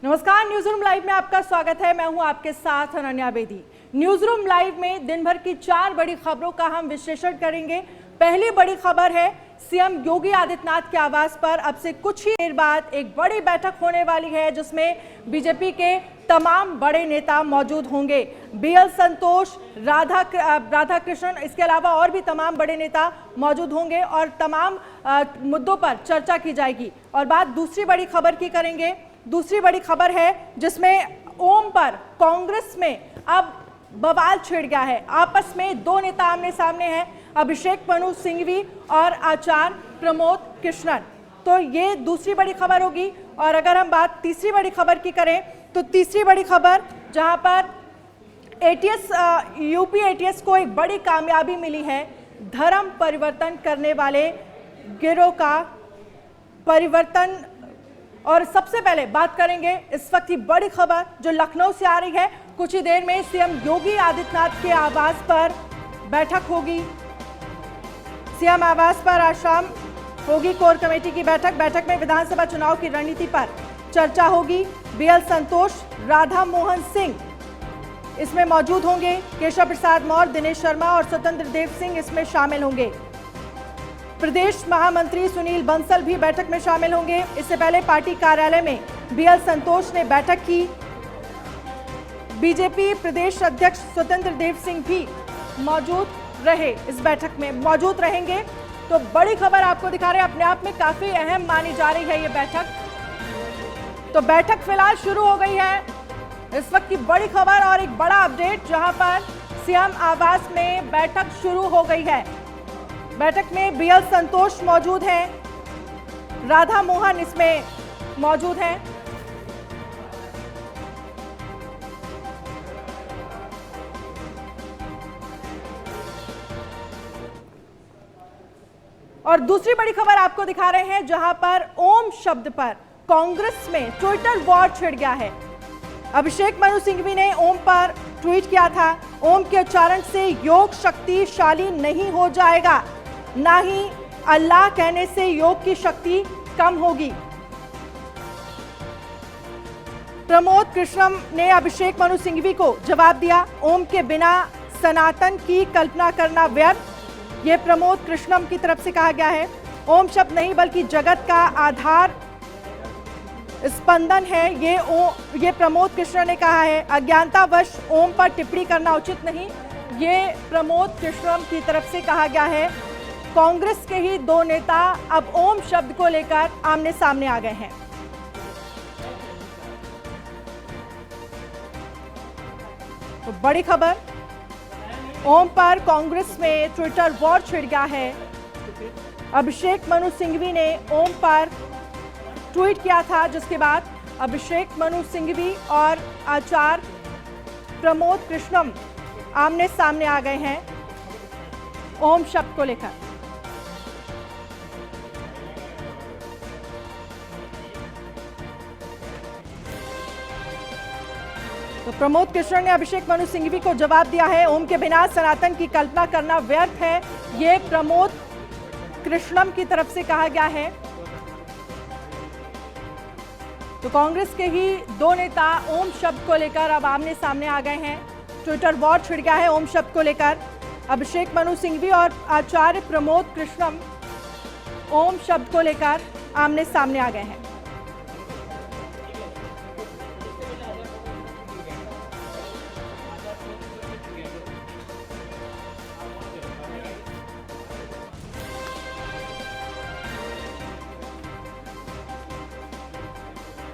नमस्कार, news room live में आपका स्वागत है। मैं हूं आपके साथ Ananya Bedi. News room live में दिन भर की 4 बड़ी खबरों का हम विश्लेषण करेंगे। पहली बड़ी खबर है, सीएम योगी आदित्यनाथ के आवास पर अब से कुछ ही देर बाद एक बड़ी बैठक होने वाली है, जिसमें बीजेपी के तमाम बड़े नेता मौजूद होंगे। बीएल संतोष, राधा कृष्णन, इसके अलावा और भी तमाम बड़े नेता मौजूद होंगे और तमाम मुद्दों पर चर्चा की जाएगी। और बात दूसरी बड़ी खबर की करेंगे। दूसरी बड़ी खबर है जिसमें ओम पर कांग्रेस में अब बवाल छिड़ गया है। आपस में 2 नेता आमने सामने हैं, अभिषेक मनु सिंघवी और आचार्य प्रमोद कृष्णन। तो ये दूसरी बड़ी खबर होगी। और अगर हम बात तीसरी बड़ी खबर की करें तो तीसरी बड़ी खबर, जहां पर यूपी एटीएस को एक बड़ी कामयाबी मिली है, धर्म परिवर्तन करने वाले गिरोह का परिवर्तन। और सबसे पहले बात करेंगे इस वक्त की बड़ी खबर जो लखनऊ से आ रही है। कुछ ही देर में सीएम योगी आदित्यनाथ के आवास पर बैठक होगी। सीएम आवास पर आज शाम होगी कोर कमेटी की बैठक में विधानसभा चुनाव की रणनीति पर चर्चा होगी। बीएल संतोष, राधा मोहन सिंह इसमें मौजूद होंगे। केशव प्रसाद मौर्य, दिनेश शर्मा और स्वतंत्र देव सिंह इसमें शामिल होंगे। प्रदेश महामंत्री सुनील बंसल भी बैठक में शामिल होंगे। इससे पहले पार्टी कार्यालय में बीएल संतोष ने बैठक की। बीजेपी प्रदेश अध्यक्ष स्वतंत्र देव सिंह भी मौजूद रहे, इस बैठक में मौजूद रहेंगे। तो बड़ी खबर आपको दिखा रहे हैं, अपने आप में काफी अहम मानी जा रही है ये बैठक। तो बैठक फिलहाल शुरू हो गई है। इस वक्त की बड़ी खबर और एक बड़ा अपडेट, जहां पर सीएम आवास में बैठक शुरू हो गई है। बैठक में बीएल संतोष मौजूद हैं, राधा मोहन इसमें मौजूद हैं। और दूसरी बड़ी खबर आपको दिखा रहे हैं, जहां पर ओम शब्द पर कांग्रेस में ट्विटर वॉर छिड़ गया है। अभिषेक मनु सिंघवी ने ओम पर ट्वीट किया था, ओम के उच्चारण से योग शक्तिशाली नहीं हो जाएगा, ना ही अल्लाह कहने से योग की शक्ति कम होगी। प्रमोद कृष्णम ने अभिषेक मनु सिंघवी को जवाब दिया, ओम के बिना सनातन की कल्पना करना व्यर्थ। ये प्रमोद कृष्णम की तरफ से कहा गया है। ओम शब्द नहीं बल्कि जगत का आधार स्पंदन है, ये प्रमोद कृष्ण ने कहा है। अज्ञानतावश ओम पर टिप्पणी करना उचित नहीं, ये प्रमोद कृष्णम की तरफ से कहा गया है। कांग्रेस के ही 2 नेता अब ओम शब्द को लेकर आमने सामने आ गए हैं। तो बड़ी खबर, ओम पर कांग्रेस में ट्विटर वॉर छिड़ गया है। अभिषेक मनु सिंघवी ने ओम पर ट्वीट किया था, जिसके बाद अभिषेक मनु सिंघवी और आचार्य प्रमोद कृष्णम आमने सामने आ गए हैं ओम शब्द को लेकर। तो प्रमोद कृष्ण ने अभिषेक मनु सिंघवी को जवाब दिया है, ओम के बिना सनातन की कल्पना करना व्यर्थ है, ये प्रमोद कृष्णम की तरफ से कहा गया है। तो कांग्रेस के ही 2 नेता ओम शब्द को लेकर अब आमने सामने आ गए हैं। ट्विटर वॉर छिड़ गया है ओम शब्द को लेकर। अभिषेक मनु सिंघवी और आचार्य प्रमोद कृष्णम ओम शब्द को लेकर आमने सामने आ गए हैं।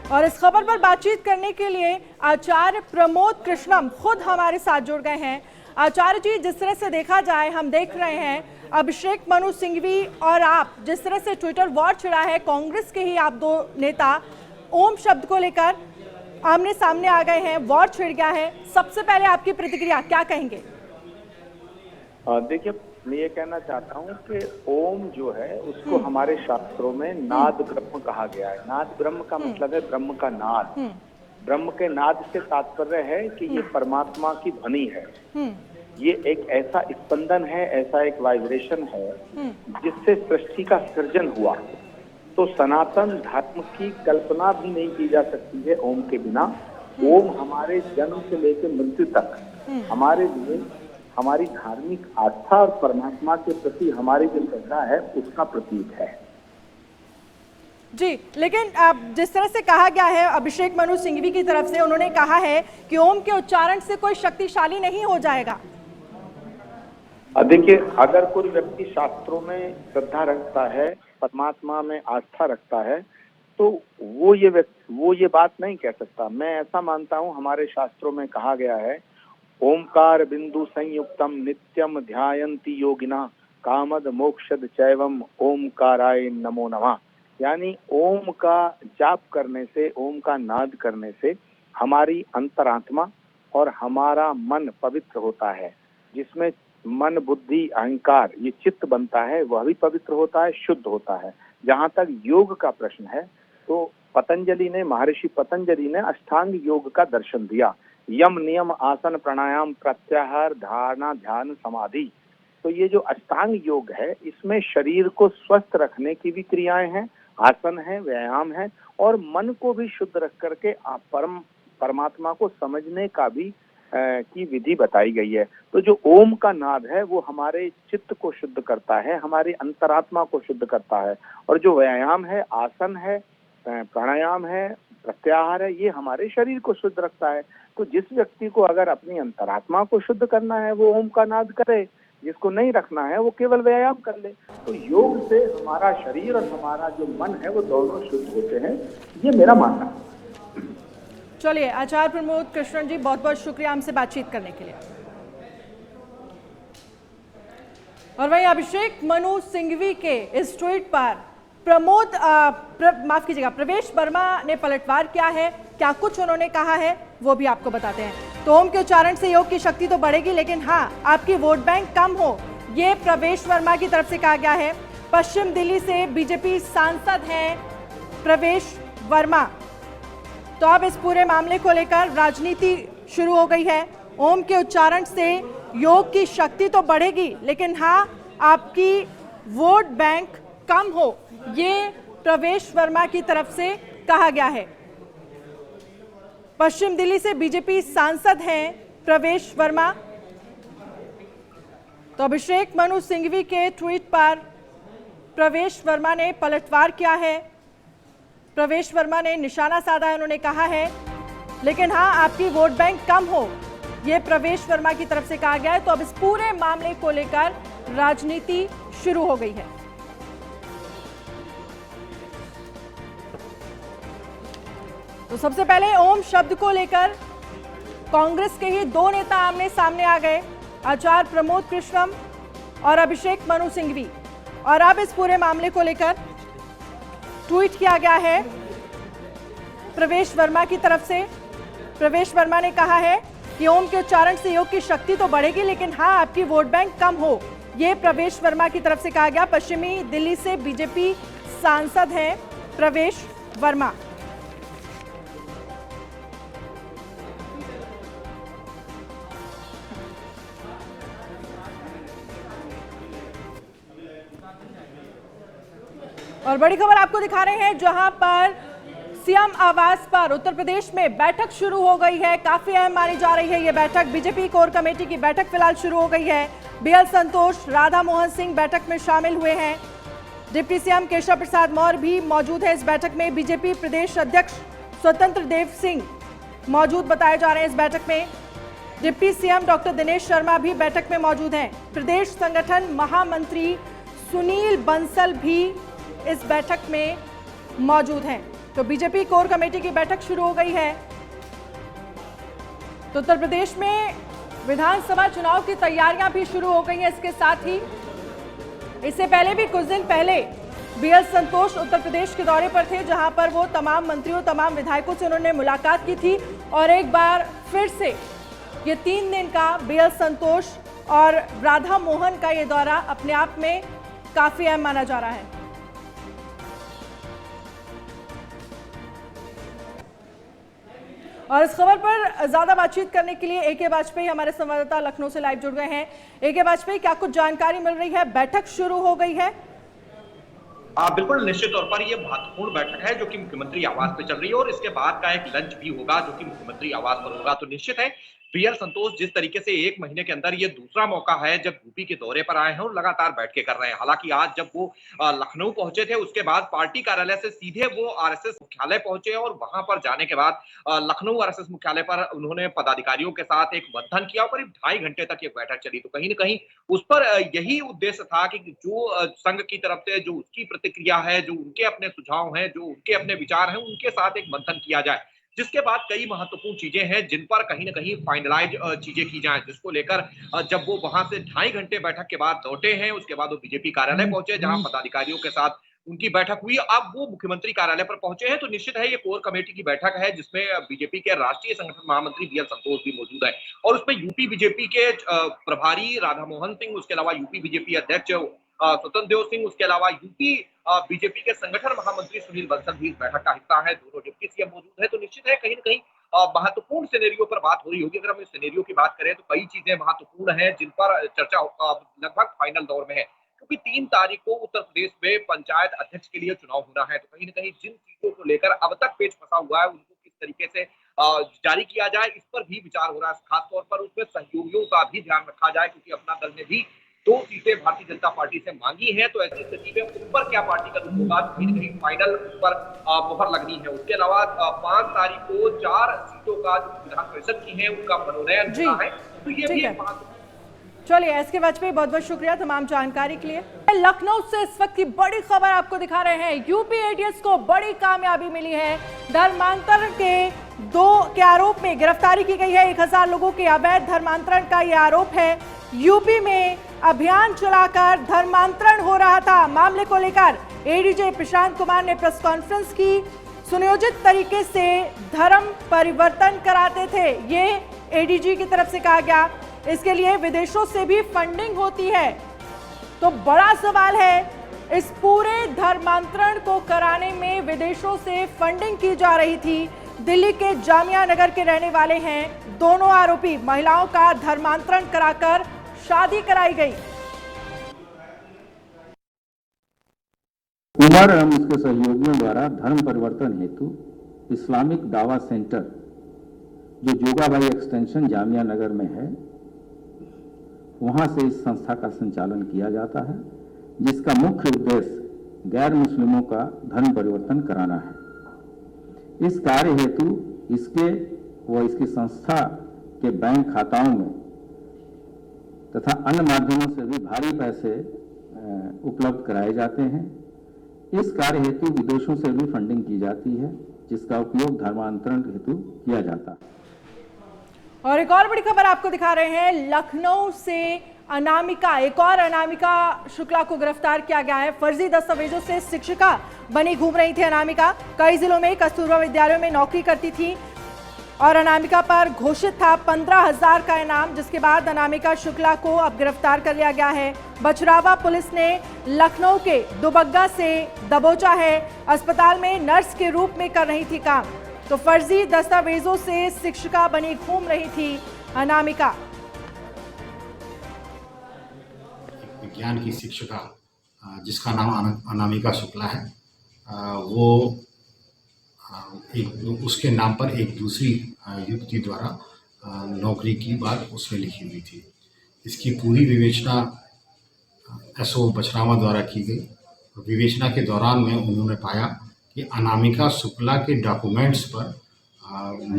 और इस खबर पर बातचीत करने के लिए आचार्य प्रमोद कृष्णम खुद हमारे साथ जुड़ गए हैं। आचार्य जी, जिस तरह से देखा जाए, हम देख रहे हैं अभिषेक मनु सिंघवी और आप, जिस तरह से ट्विटर वॉर छिड़ा है, कांग्रेस के ही आप 2 नेता ओम शब्द को लेकर आमने सामने आ गए हैं, वॉर छिड़ गया है। सबसे पहले आपकी प्रतिक्रिया क्या कहेंगे? देखिए, मैं ये कहना चाहता हूँ कि ओम जो है उसको हमारे शास्त्रों में नाद ब्रह्म कहा गया है। नाद ब्रह्म का मतलब है ब्रह्म का नाद। ब्रह्म के नाद से तात्पर्य है कि ये परमात्मा की ध्वनि है। ये एक ऐसा स्पंदन है, ऐसा एक वाइब्रेशन है जिससे सृष्टि का सृजन हुआ। तो सनातन धर्म की कल्पना भी नहीं की जा सकती है ओम के बिना। ओम हमारे जन्म से लेकर मृत्यु तक हमारे लिए हमारी धार्मिक आस्था और परमात्मा के प्रति हमारी जो श्रद्धा है उसका प्रतीक है। जी, लेकिन जिस तरह से कहा गया है अभिषेक मनु सिंघवी की तरफ से, उन्होंने कहा है कि ओम के उच्चारण से कोई शक्तिशाली नहीं हो जाएगा। देखिए, अगर कोई व्यक्ति शास्त्रों में श्रद्धा रखता है, परमात्मा में आस्था रखता है, तो वो ये बात नहीं कह सकता। मैं ऐसा मानता हूँ, हमारे शास्त्रों में कहा गया है, ओमकार बिंदु संयुक्तम नित्यम ध्यायन्ति योगिना कामद मोक्षद चैवम ओमकाराय नमो नमः। यानी ओम का जाप करने से, ओम का नाद करने से हमारी अंतरात्मा और हमारा मन पवित्र होता है। जिसमें मन, बुद्धि, अहंकार, ये चित्त बनता है, वह भी पवित्र होता है, शुद्ध होता है। जहाँ तक योग का प्रश्न है, तो महर्षि पतंजलि ने अष्टांग योग का दर्शन दिया। यम, नियम, आसन, प्राणायाम, प्रत्याहार, धारणा, ध्यान, समाधि। तो ये जो अष्टांग योग है, इसमें शरीर को स्वस्थ रखने की भी क्रियाएं हैं, आसन है, व्यायाम है, और मन को भी शुद्ध रख करके परमात्मा को समझने का भी की विधि बताई गई है। तो जो ओम का नाद है वो हमारे चित्त को शुद्ध करता है, हमारी अंतरात्मा को शुद्ध करता है। और जो व्यायाम है, आसन है, प्राणायाम है, प्रत्याहार है, ये हमारे शरीर को शुद्ध रखता है। तो जिस व्यक्ति को अगर अपनी अंतरात्मा को शुद्ध करना है वो ओम का नाद करे, जिसको नहीं रखना है वो केवल व्यायाम कर ले। तो योग से हमारा शरीर और हमारा जो मन है वो दोनों शुद्ध होते हैं, ये मेरा मानना है। चलिए, आचार्य प्रमोद कृष्णन जी, बहुत बहुत शुक्रिया हमसे बातचीत करने के लिए। और वहीं अभिषेक मनु सिंघवी के इस ट्वीट पर प्रवेश वर्मा ने पलटवार किया है। क्या कुछ उन्होंने कहा है वो भी आपको बताते हैं। तो ओम के उच्चारण से योग की शक्ति तो बढ़ेगी, लेकिन हाँ, आपकी वोट बैंक कम हो, ये प्रवेश वर्मा की तरफ से कहा गया है। पश्चिम दिल्ली से बीजेपी सांसद हैं प्रवेश वर्मा। तो अब इस पूरे मामले को लेकर राजनीति शुरू हो गई है। ओम के उच्चारण से योग की शक्ति तो बढ़ेगी, लेकिन हाँ, आपकी वोट बैंक कम हो, ये प्रवेश वर्मा की तरफ से कहा गया है। पश्चिम दिल्ली से बीजेपी सांसद हैं प्रवेश वर्मा। तो अभिषेक मनु सिंघवी के ट्वीट पर प्रवेश वर्मा ने पलटवार किया है। प्रवेश वर्मा ने निशाना साधा है, उन्होंने कहा है, लेकिन हाँ, आपकी वोट बैंक कम हो, यह प्रवेश वर्मा की तरफ से कहा गया है। तो अब इस पूरे मामले को लेकर राजनीति शुरू हो गई है। तो सबसे पहले ओम शब्द को लेकर कांग्रेस के ही दो नेता आमने सामने आ गए, आचार्य प्रमोद कृष्णम और अभिषेक मनु सिंघवी। और अब इस पूरे मामले को लेकर ट्वीट किया गया है प्रवेश वर्मा की तरफ से। प्रवेश वर्मा ने कहा है कि ओम के उच्चारण से योग की शक्ति तो बढ़ेगी, लेकिन हाँ, आपकी वोट बैंक कम हो, यह प्रवेश वर्मा की तरफ से कहा गया। पश्चिमी दिल्ली से बीजेपी सांसद हैं प्रवेश वर्मा। और बड़ी खबर आपको दिखा रहे हैं, जहां पर सीएम आवास पर उत्तर प्रदेश में बैठक शुरू हो गई है। काफी अहम मानी जा रही है ये बैठक। बीजेपी कोर कमेटी की बैठक फिलहाल शुरू हो गई है। बीएल संतोष, राधा मोहन सिंह बैठक में शामिल हुए हैं। डिप्टी सीएम केशव प्रसाद मौर्य भी मौजूद है इस बैठक में। बीजेपी प्रदेश अध्यक्ष स्वतंत्र देव सिंह मौजूद बताए जा रहे हैं इस बैठक में। Deputy CM doctor Dinesh Sharma भी बैठक में मौजूद हैं। प्रदेश संगठन महामंत्री सुनील बंसल भी इस बैठक में मौजूद हैं। तो बीजेपी कोर कमेटी की बैठक शुरू हो गई है। तो उत्तर प्रदेश में विधानसभा चुनाव की तैयारियां भी शुरू हो गई हैं। इसके साथ ही इससे पहले भी कुछ दिन पहले बीएल संतोष उत्तर प्रदेश के दौरे पर थे, जहां पर वो तमाम मंत्रियों, तमाम विधायकों से उन्होंने मुलाकात की थी। और एक बार फिर से ये 3 दिन का बीएल संतोष और राधा मोहन का ये दौरा अपने आप में काफी अहम माना जा रहा है। और इस खबर पर ज्यादा बातचीत करने के लिए एके वाजपेयी हमारे संवाददाता लखनऊ से लाइव जुड़ गए हैं। एके वाजपेयी, क्या कुछ जानकारी मिल रही है? बैठक शुरू हो गई है? बिल्कुल निश्चित तौर पर ये महत्वपूर्ण बैठक है जो कि मुख्यमंत्री आवास पे चल रही है और इसके बाद का एक लंच भी होगा जो कि मुख्यमंत्री आवास पर होगा। तो निश्चित है बीएल संतोष जिस तरीके से 1 महीने के अंदर ये दूसरा मौका है जब यूपी के दौरे पर आए हैं और लगातार बैठकें कर रहे हैं। हालांकि आज जब वो लखनऊ पहुंचे थे उसके बाद पार्टी कार्यालय से सीधे वो आरएसएस मुख्यालय पहुंचे और वहां पर जाने के बाद लखनऊ आरएसएस मुख्यालय पर उन्होंने पदाधिकारियों के साथ एक मंथन किया और करीब 2.5 घंटे तक ये बैठक चली। तो कहीं न कहीं उस पर यही उद्देश्य था कि जो संघ की तरफ से जो उसकी प्रतिक्रिया है, जो उनके अपने सुझाव हैं, जो उनके अपने विचार हैं, उनके साथ एक मंथन किया जाए। जिसके बाद कई महत्वपूर्ण चीजें हैं जिन पर कहीं न कहीं फाइनलाइज चीजें की जाएँ, जिसको लेकर जब वो वहां से 2.5 घंटे बैठक के बाद लौटे हैं, उसके बाद वो बीजेपी कार्यालय पहुंचे जहां पदाधिकारियों के साथ उनकी बैठक हुई। अब वो मुख्यमंत्री कार्यालय पर पहुंचे हैं तो निश्चित है ये कोर कमेटी की बैठक है जिसमें बीजेपी के राष्ट्रीय संगठन महामंत्री बीएल संतोष भी मौजूद है और उसमें यूपी बीजेपी के प्रभारी राधा मोहन सिंह, उसके अलावा यूपी बीजेपी अध्यक्ष स्वतंत्र देव सिंह, उसके अलावा यूपी बीजेपी के संगठन महामंत्री सुनील बंसल भी इस बैठक का हिस्सा है। दोनों डिप्टी सीएम मौजूद है तो निश्चित है कहीं न कहीं महत्वपूर्ण सिनेरियो पर बात हो रही होगी। अगर हम इस सिनेरियो की बात करें तो कई चीजें महत्वपूर्ण हैं जिन पर चर्चा लगभग फाइनल दौर में है क्योंकि 3 तारीख को उत्तर प्रदेश में पंचायत अध्यक्ष के लिए चुनाव होना है। तो कहीं न कहीं जिन चीजों को लेकर अब तक पेच फंसा हुआ है उनको किस तरीके से जारी किया जाए इस पर भी विचार हो रहा है। खासतौर पर उसमें सहयोगियों का भी ध्यान रखा जाए क्योंकि अपना दल ने भी 2 सीटें भारतीय जनता पार्टी से मांगी हैं तो ऐसी स्थिति में उन पर क्या पार्टी का रुख होगा तो कहीं न कहीं फाइनल पर मुहर लगनी है। उसके अलावा 5 तारीख को 4 सीटों का जो विधान परिषद की है उनका मनोनयन होना है तो ये भी एक चलिए एसके वाजपेयी बहुत बहुत शुक्रिया तमाम जानकारी के लिए। लखनऊ से इस वक्त की बड़ी खबर आपको दिखा रहे हैं। यूपी एटीएस को बड़ी कामयाबी मिली है। धर्मांतरण के आरोप में गिरफ्तारी की गई है। 1000 लोगों के अवैध धर्मांतरण का यह आरोप है। यूपी में अभियान चलाकर धर्मांतरण हो रहा था। मामले को लेकर एडीजी प्रशांत कुमार ने प्रेस कॉन्फ्रेंस की। सुनियोजित तरीके से धर्म परिवर्तन कराते थे, ये एडीजी की तरफ से कहा गया। इसके लिए विदेशों से भी फंडिंग होती है। तो बड़ा सवाल है इस पूरे धर्मांतरण को कराने में विदेशों से फंडिंग की जा रही थी। दिल्ली के जामिया नगर के रहने वाले हैं दोनों आरोपी। महिलाओं का धर्मांतरण कराकर शादी कराई गई। उमर एवं उसके सहयोगियों द्वारा धर्म परिवर्तन हेतु इस्लामिक दावा सेंटर जो जोगाबाई एक्सटेंशन जामिया नगर में है वहां से इस संस्था का संचालन किया जाता है जिसका मुख्य उद्देश्य गैर मुस्लिमों का धर्म परिवर्तन कराना है। इस कार्य हेतु इसके व इसकी संस्था के बैंक खाताओं में तथा अन्य माध्यमों से भी भारी पैसे उपलब्ध कराए जाते हैं। इस कार्य हेतु विदेशों से भी फंडिंग की जाती है जिसका उपयोग धर्मांतरण हेतु किया जाता है। और एक और बड़ी खबर आपको दिखा रहे हैं। लखनऊ से एक और अनामिका शुक्ला को गिरफ्तार किया गया है। फर्जी दस्तावेजों से शिक्षिका बनी घूम रही थी अनामिका। कई जिलों में कस्तूरबा विद्यालयों में नौकरी करती थी और अनामिका पर घोषित था 15,000 का इनाम, जिसके बाद अनामिका शुक्ला को अब गिरफ्तार कर लिया गया है। बछरावा पुलिस ने लखनऊ के दुबग्गा से दबोचा है। अस्पताल में नर्स के रूप में कर रही थी काम। तो फर्जी दस्तावेजों से शिक्षिका बनी घूम रही थी अनामिका। विज्ञान की शिक्षिका जिसका नाम अनामिका शुक्ला है वो उसके नाम पर एक दूसरी युवती द्वारा नौकरी की बात उसमें लिखी हुई थी। इसकी पूरी विवेचना एसओ बछरावा द्वारा की गई। विवेचना के दौरान में उन्होंने पाया कि अनामिका शुक्ला के डॉक्यूमेंट्स पर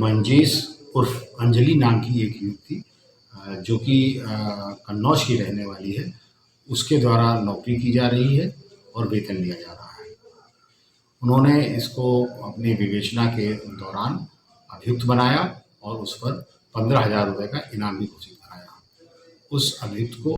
मंजेश उर्फ अंजलि नाम की एक युवती जो कि कन्नौज की रहने वाली है उसके द्वारा नौकरी की जा रही है और वेतन लिया जा रहा है। उन्होंने इसको अपनी विवेचना के दौरान अभियुक्त बनाया और उस पर 15,000 रुपये का इनाम भी घोषित कराया। उस अभियुक्त को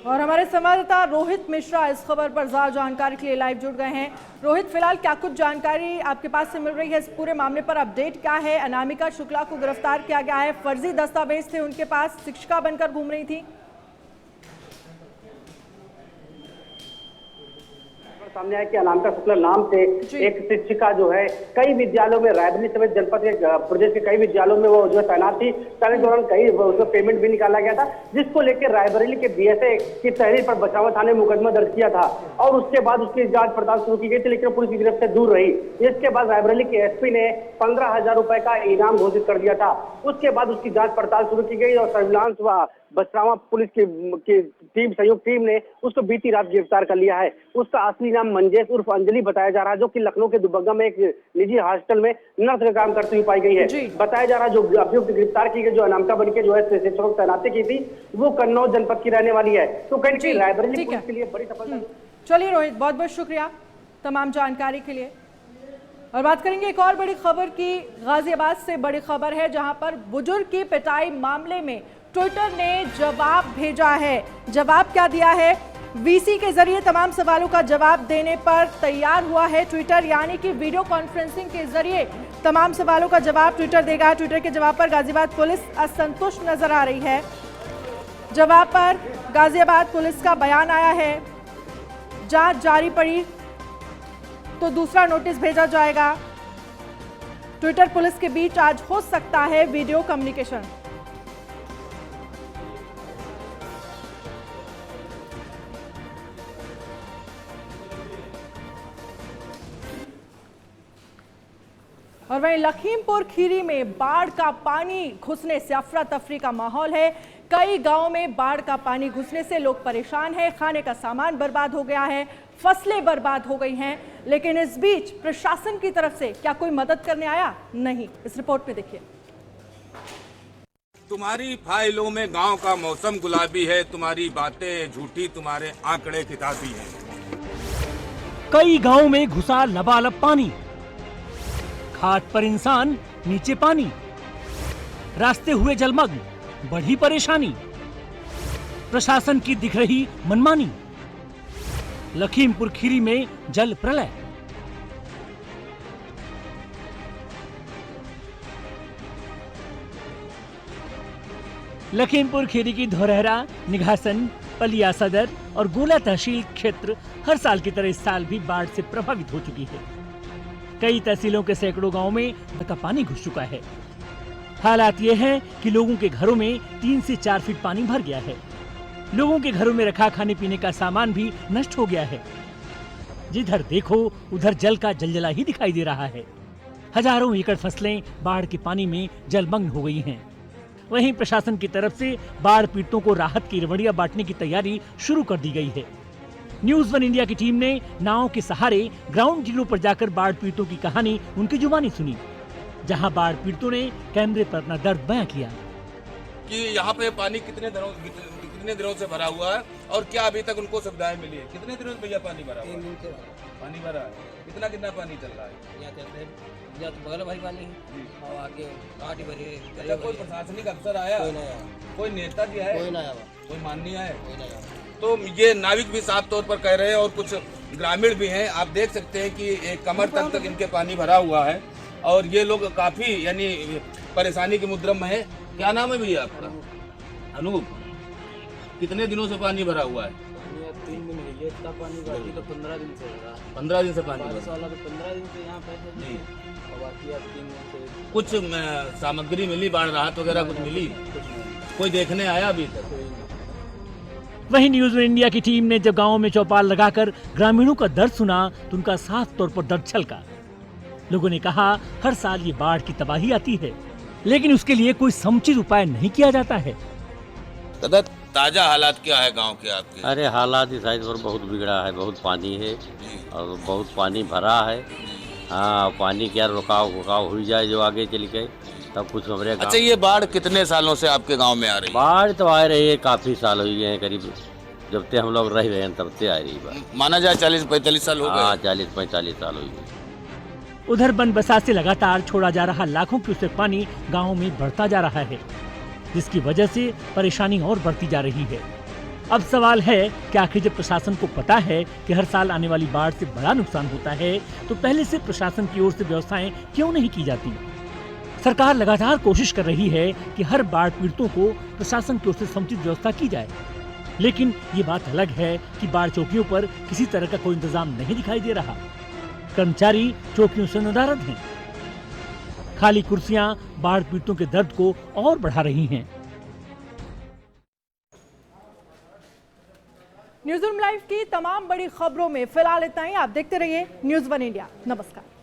और हमारे संवाददाता रोहित मिश्रा इस खबर पर ज्यादा जानकारी के लिए लाइव जुड़ गए हैं। रोहित, फिलहाल क्या कुछ जानकारी आपके पास से मिल रही है? इस पूरे मामले पर अपडेट क्या है? अनामिका शुक्ला को गिरफ्तार किया गया है। फर्जी दस्तावेज थे उनके पास, शिक्षिका बनकर घूम रही थी। सामने आया कि अनामिका शुक्ला नाम से एक शिक्षिका जो है कई विद्यालयों में रायबरेली समेत जनपद के प्रदेश के कई विद्यालयों में वो जो है तैनात थी। तैनाती दौरान कई उसका पेमेंट भी निकाला गया था, जिसको लेकर रायबरेली के बीएसए की तहरीर पर बछावा थाने में मुकदमा दर्ज किया था और उसके बाद उसकी जांच पड़ताल शुरू की गई थी, लेकिन पुलिस की गिरफ्त से दूर रही। इसके बाद रायबरेली के एसपी ने 15,000 रुपए का इनाम घोषित कर दिया था। उसके बाद उसकी जांच पड़ताल शुरू की गई और सर्विलांस व बछरावा पुलिस की टीम संयुक्त टीम ने उसको बीती रात गिरफ्तार कर लिया है। उसका असली नाम मंजेश उर्फ अंजलि बताया जा रहा है, जो कि लखनऊ के दुबग्गा में एक निजी हॉस्टल में नर्स का काम करती हुई पाई गई है। बताया जा रहा है जो अभियुक्त गिरफ्तार की गई, जो अनामिका बन के जो है शिक्षकों की तैनाती की थी, वो कन्नौज जनपद की रहने वाली है। तो कहीं रायबरेली पुलिस के लिए बड़ी सफलता। चलिए रोहित, बहुत बहुत शुक्रिया तमाम जानकारी के लिए। और बात करेंगे एक और बड़ी खबर की। गाजियाबाद से बड़ी खबर है, जहां पर बुजुर्ग की पिटाई मामले में ट्विटर ने जवाब भेजा है। जवाब क्या दिया है? वीसी के जरिए तमाम सवालों का जवाब देने पर तैयार हुआ है ट्विटर, यानी कि वीडियो कॉन्फ्रेंसिंग के जरिए तमाम सवालों का जवाब ट्विटर देगा। ट्विटर के जवाब पर गाजियाबाद पुलिस असंतुष्ट नजर आ रही है। जवाब पर गाजियाबाद पुलिस का बयान आया है, जांच जारी पड़ी तो दूसरा नोटिस भेजा जाएगा। ट्विटर पुलिस के बीच आज हो सकता है वीडियो कम्युनिकेशन। और वहीं लखीमपुर खीरी में बाढ़ का पानी घुसने से अफरा तफरी का माहौल है। कई गांवों में बाढ़ का पानी घुसने से लोग परेशान हैं, खाने का सामान बर्बाद हो गया है, फसलें बर्बाद हो गई हैं। लेकिन इस बीच प्रशासन की तरफ से क्या कोई मदद करने आया? नहीं। इस रिपोर्ट में देखिए। तुम्हारी फाइलों में गांव का मौसम गुलाबी है, तुम्हारी बातें झूठी, तुम्हारे आंकड़े किताबी हैं। कई गांवों में घुसा लबालब पानी, घाट पर इंसान, नीचे पानी, रास्ते हुए जलमग्न, बढ़ी परेशानी, प्रशासन की दिख रही मनमानी। लखीमपुर खीरी में जल प्रलय। लखीमपुर खीरी की धोरहरा, निघासन, पलिया सदर और गोला तहसील क्षेत्र हर साल की तरह इस साल भी बाढ़ से प्रभावित हो चुकी है। कई तहसीलों के सैकड़ों गांवों में बाढ़ का पानी घुस चुका है। हालात ये है कि लोगों के घरों में 3 से 4 फीट पानी भर गया है। लोगों के घरों में रखा खाने पीने का सामान भी नष्ट हो गया है। जिधर देखो उधर जल का जलजला ही दिखाई दे रहा है। हजारों एकड़ फसलें बाढ़ के पानी में जलमग्न हो गई हैं। वहीं प्रशासन की तरफ से बाढ़ पीड़ितों को राहत की रवड़ियां बांटने की तैयारी शुरू कर दी गई है। न्यूज़ 1 इंडिया की टीम ने नाव के सहारे ग्राउंड जीरो पर जाकर बाढ़ पीड़ितों की कहानी उनकी जुबानी सुनी, जहां बाढ़ पीड़ितों ने कैमरे पर अपना दर्द बयां किया कि यहाँ पे पानी कितने दिनों से भरा हुआ है और क्या अभी तक उनको सुविधाएं मिली है? कितने दिनों से भैया पानी भरा हुआ है? पानी भरा है। कितना पानी चल रहा है? या तो बगल भाई पानी और आगे घाटी भरी है। अच्छा, कोई प्रशासनिक अफसर आया? कोई नेता जी है? कोई ना आया, कोई माननीय है? कोई ना आया। तो ये नाविक भी साफ तौर पर कह रहे हैं और कुछ ग्रामीण भी हैं। आप देख सकते हैं कि एक कमर तक इनके पानी भरा हुआ है और ये लोग काफी यानी परेशानी की मुद्रा में है। क्या नाम है भैया आपका? अनूप। कितने दिनों से पानी भरा हुआ है? 3 दिन ये इतना पानी भरा तो 15 दिन से भरा। 15 दिन से पानी वाला तो 15 दिन से यहाँ पे जी। और बाकी अब 3 दिन से कुछ सामग्री मिली, बाढ़ राहत वगैरह कुछ मिली? कोई देखने आया अभी तक? वहीं न्यूज़ 1 इंडिया की टीम ने जब गांवों में चौपाल लगाकर ग्रामीणों का दर्द सुना तो उनका साफ तौर पर दर्द छलका। लोगों ने कहा हर साल ये बाढ़ की तबाही आती है, लेकिन उसके लिए कोई समुचित उपाय नहीं किया जाता है। दादा, ताजा हालात क्या है गांव के आपके? अरे हालात इस साइड पर बहुत बिगड़ा है, बहुत पानी है और बहुत पानी भरा है। हाँ, पानी क्या रुकाव हुई जाए जो आगे चल के तब कुछ हमारे। अच्छा, ये बाढ़ कितने सालों से आपके गांव में आ रही है? बाढ़ तो आ रही है, काफी साल हो गए हैं, करीब जब से हम लोग रह रहे हैं तब से आ रही है। माना जाए 40-45 साल हो गए। हाँ, 40-45 साल हो गए। उधर बन बसा से लगातार छोड़ा जा रहा लाखों क्यूसेक पानी गाँव में बढ़ता जा रहा है, जिसकी वजह से परेशानी और बढ़ती जा रही है। अब सवाल है कि आखिर जब प्रशासन को पता है कि हर साल आने वाली बाढ़ से बड़ा नुकसान होता है तो पहले से प्रशासन की ओर से व्यवस्थाएं क्यों नहीं की जाती? सरकार लगातार कोशिश कर रही है कि हर बाढ़ पीड़ितों को प्रशासन की ओर से समुचित व्यवस्था की जाए, लेकिन ये बात अलग है कि बाढ़ चौकियों पर किसी तरह का कोई इंतजाम नहीं दिखाई दे रहा। कर्मचारी चौकियों से नदारद हैं। खाली कुर्सियां बाढ़ पीड़ितों के दर्द को और बढ़ा रही हैं। न्यूज़रूम लाइव की तमाम बड़ी खबरों में फिलहाल इतना ही। आप देखते रहिए न्यूज़ वन इंडिया। नमस्कार।